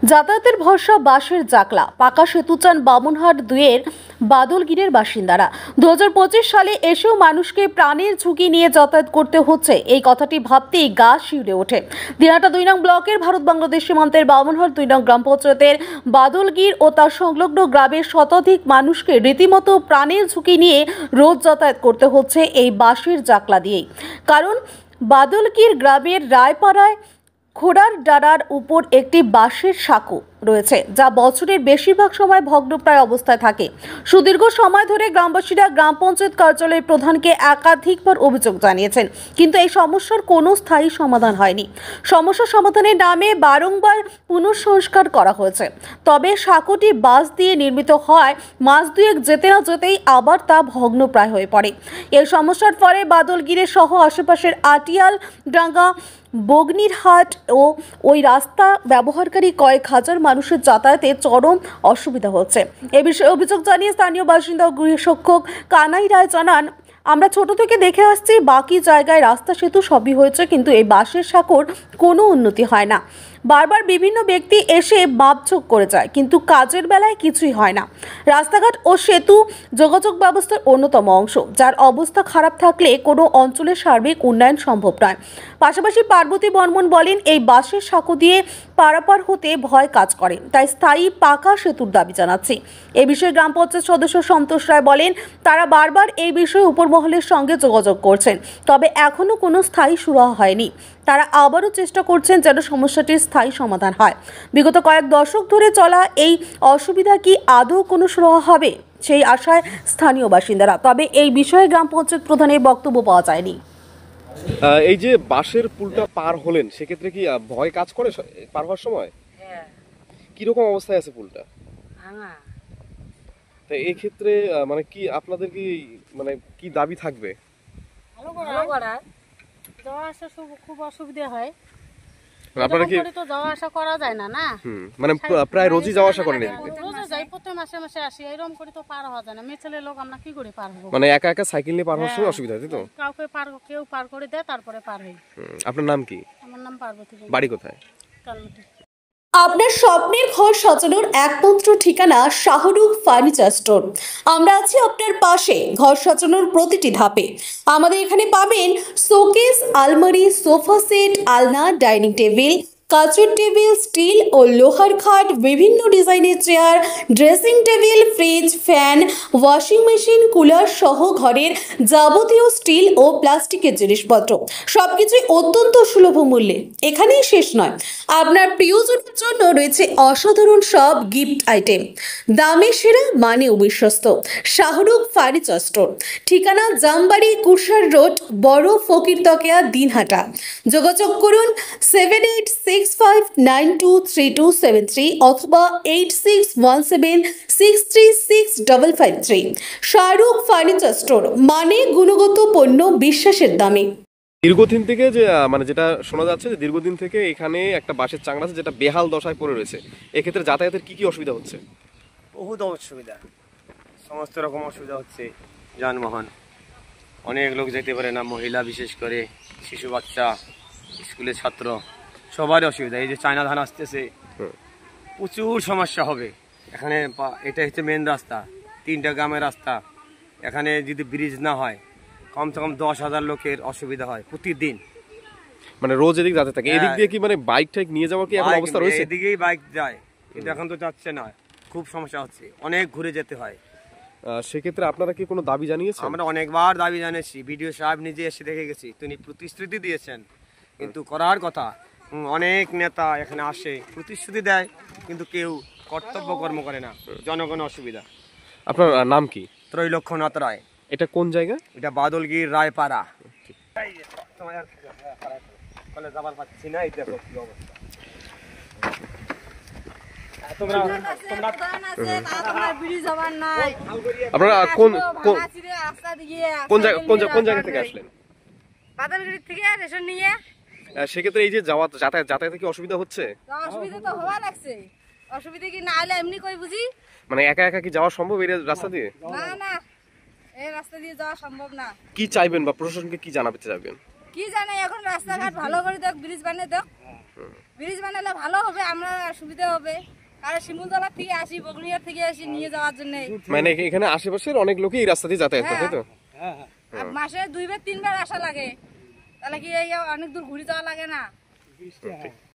যাতায়াতের ভরসা বাসের জাকলা। পাকা সেতু চান বামুনহাট 2-এর বাদলগিরের বাসিন্দারা। 2025 সালে এসেও মানুষকে প্রাণের ঝুঁকি নিয়ে যাতায়াত করতে হচ্ছে, এই কথাটি ভাবতেই গা শিউরে ওঠে। দিনহাটা 2 নং ব্লকের ভারত বাংলাদেশ সীমান্তের বামুনহাট 2 নং গ্রাম পঞ্চায়েতের বাদলগির ও তার সংলগ্ন গ্রামের শতাধিক মানুষকে রীতিমতো প্রাণের ঝুঁকি নিয়ে রোজ যাতায়াত করতে হচ্ছে এই বাসের জাকলা দিয়েই। কারণ বাদলগির গ্রামের রায়পাড়ায় ঘোড়ার ডানার উপর একটি বাঁশের সাঁকো রয়েছে, যা বছরের বেশিরভাগ সময় ভগ্নপ্রায় অবস্থায় থাকে। সুদীর্ঘ সময় ধরে গ্রামবাসীরা গ্রাম পঞ্চায়েত কার্যালয়ের প্রধানকে একাধিকবার অভিযোগ জানিয়েছেন, কিন্তু এই সমস্যার কোনো স্থায়ী সমাধান হয়নি। সমস্যা সমাধানের নামে বারংবার পুনঃসংস্কার করা হয়েছে, তবে সাঁকোটি বাঁশ দিয়ে নির্মিত হয় মাস দুয়েক যেতে না যেতেই আবার তা ভগ্নপ্রায় হয়ে পড়ে। এই সমস্যার ফলে বাদলগিরের সহ আশেপাশের আটিয়াল ডাঙ্গা, বগ্নিরহাট ও ওই রাস্তা ব্যবহারকারী কয়েক হাজার মানুষের যাতায়াতে চরম অসুবিধা হচ্ছে। এ বিষয়ে অভিযোগ জানিয়ে স্থানীয় বাসিন্দা ও গৃহশিক্ষক কানাই রায় জানান, আমরা ছোট থেকে দেখে আসছি বাকি জায়গায় রাস্তা সেতু সবই হয়েছে, কিন্তু এই বাঁশের সাঁকোর কোনো উন্নতি হয় না। বারবার বিভিন্ন ব্যক্তি এসে মাপঝোঁক করে যায়, কিন্তু কাজের বেলায় কিছুই হয় না। রাস্তাঘাট ও সেতু যোগাযোগ ব্যবস্থার অন্যতম অংশ, যার অবস্থা খারাপ থাকলে কোনো অঞ্চলের সার্বিক উন্নয়ন সম্ভব নয়। পাশাপাশি পার্বতী বর্মন বলেন, এই বাঁশের সাঁকো দিয়ে পারাপার হতে ভয় কাজ করে, তাই স্থায়ী পাকা সেতুর দাবি জানাচ্ছি। এ বিষয়ে গ্রাম পঞ্চায়েত সদস্য সন্তোষ রায় বলেন, তারা বারবার এই বিষয়ে উপর মহলের সঙ্গে যোগাযোগ করছেন, তবে এখনো কোনো স্থায়ী সুরাহা হয়নি। তারা আবারও চেষ্টা করছেন যেন সমস্যাটির স্থায়ী সমাধান হয়। বিগত কয়েক দশক ধরে চলা এই অসুবিধা কি আদৌ কোনো সুরাহা হবে, সেই আশায় স্থানীয় বাসিন্দারা। তবে এই বিষয়ে গ্রাম পঞ্চায়েত প্রধানের বক্তব্য পাওয়া যায়নি। এই যে বাঁশের পুলটা পার হলেন, সেক্ষেত্রে কি ভয় কাজ করে পার হওয়ার সময়? হ্যাঁ। কিরকম অবস্থায় আছে পুলটা? ভাঙা। তো এই ক্ষেত্রে মানে কি আপনাদের কি মানে কি দাবি থাকবে? ভালো করা। যাওয়া আসা খুব অসুবিধা হয়। আপনারা কি তো যাওয়া আসা করা যায় না না? মানে প্রায় রোজই যাওয়া আসা করেন এদিকে? রোজই যাই, প্রতি মাসে মাসে আসি, এরকম করে তো পার হওয়া যায় না। মেয়ে ছেলের লোক আমরা কি করে পার হবো? মানে একা একা সাইকেল নিয়ে পার হওয়ার সময় অসুবিধা হয়, তাই তো? কেউ পার করে দেয়, তারপরে পার হই। আপনার নাম কি? আমার নাম পার্বতী। বাড়ি কোথায়? কালমটি। আপনার স্বপ্নের ঘর সাজানোর একমাত্র ঠিকানা শাহরুখ ফার্নিচার স্টোর। আমরা আছি আপনার পাশে ঘর সাজানোর প্রতিটি ধাপে। আমাদের এখানে পাবেন শোকেস, আলমারি, সোফা সেট, আলনা, ডাইনিং টেবিল, কাচের টেবিল, স্টিল ও লোহার খাট, বিভিন্ন ডিজাইনের chair, dressing table, fridge, fan, washing machine, cooler সহ ঘরের যাবতীয় স্টিল ও প্লাস্টিকের জিনিসপত্র, সবকিছুই অত্যন্ত সুলভ মূল্যে। এখানেই শেষ নয়, আপনার প্রিয়জনের জন্য রয়েছে অসাধারণ সব গিফট আইটেম। দামে সেরা, মানেও বিশ্বস্ত। শাহরুখ ফার্নিচার স্টোর, ঠিকানা জামবাড়ি, কুরসার রোড, বড় ফকিরতকিয়া, দিনহাটা। যোগাযোগ করুন 7865923273 অথবা 8617636553। শাহরুখ ফার্নিচার স্টোর মানে গুণগত পণ্য বিশ্বাসের দামে। দীর্ঘদিন থেকে যে মানে যেটা শোনা যাচ্ছে যে দীর্ঘদিন থেকে এখানে একটা বাঁশের চাংড়া আছে যেটা বেহাল দশায় পড়ে রয়েছে, এক্ষেত্রে যাতায়াতের কি কি অসুবিধা হচ্ছে? বহুত অসুবিধা, সমস্ত রকম অসুবিধা হচ্ছে। যানবাহন অনেক লোক যেতে পারে না, মহিলা বিশেষ করে, শিশু বাচ্চা, স্কুলের ছাত্র, সবারই অসুবিধা। এই যে চায়না ধান আসতেছে, প্রচুর সমস্যা হবে এখানে। এটা হচ্ছে মেন রাস্তা, 3টা গ্রামের রাস্তা। এখানে যদি ব্রিজ না হয়, কমসে কম 10,000 লোকের অসুবিধা হয় প্রতিদিন। মানে রোজ এদিক যাতে থাকে, এদিক দিয়ে কি মানে বাইক টাইক নিয়ে যাওয়ার কি এখন অবস্থা রয়েছে? এদিকেই বাইক যায়, কিন্তু এখন তো যাচ্ছে না, খুব সমস্যা হচ্ছে, অনেক ঘুরে যেতে হয়। সেক্ষেত্রে আপনারা কি কোনো দাবি জানিয়েছেন? আমরা অনেকবার দাবি জানিয়েছি, বিডিও সাহেব নিজে এসে দেখে গেছি, তিনি প্রতিশ্রুতি দিয়েছেন, কিন্তু করার কথা। অনেক নেতা এখানে আসে, প্রতিশ্রুতি দেয়, কিন্তু কেউ কর্তব্য কর্ম করে না, জনগণ অসুবিধা। আপনার নাম কি? ত্রৈলক্ষ্যনাথ রায়। এটা কোন জায়গা? এটা বাদলগির রায়পাড়া। যাবার পাচ্ছি না, এই দেখো কি অবস্থা। আপনারা কোন জায়গা থেকে আসলেন? বাদলগিরি থেকে রেশন নিয়ে। সেক্ষেত্রে এই যে যাতায়াতে কি অসুবিধা হচ্ছে? অসুবিধা তো হওয়া লাগছে, অসুবিধা কি না হলে এমনি করে বুঝি। মানে একা একা কি যাওয়া সম্ভব এই রাস্তা দিয়ে? না না, এই রাস্তা দিয়ে যাওয়া সম্ভব না। কি চাইবেন বা প্রশাসনকে কি জানাতে চাইবেন? কি জানে, এখন রাস্তাঘাট ভালো করে দেখ, ব্রিজ বানিয়ে দেখ। ব্রিজ বানালে ভালো হবে, আমরা সুবিধা হবে। আর শিমুলতলা থেকে আসি, বগড়িয়া থেকে আসি নিয়ে যাওয়ার জন্য। মানে এখানে আশেপাশের অনেক লোকই এই রাস্তা দিয়ে যাতায়াত করে, তাই তো? আর মাসে 2 বার 3 বার আসা লাগে, তাহলে কি এই অনেক দূর ঘুরে যাওয়া লাগে না?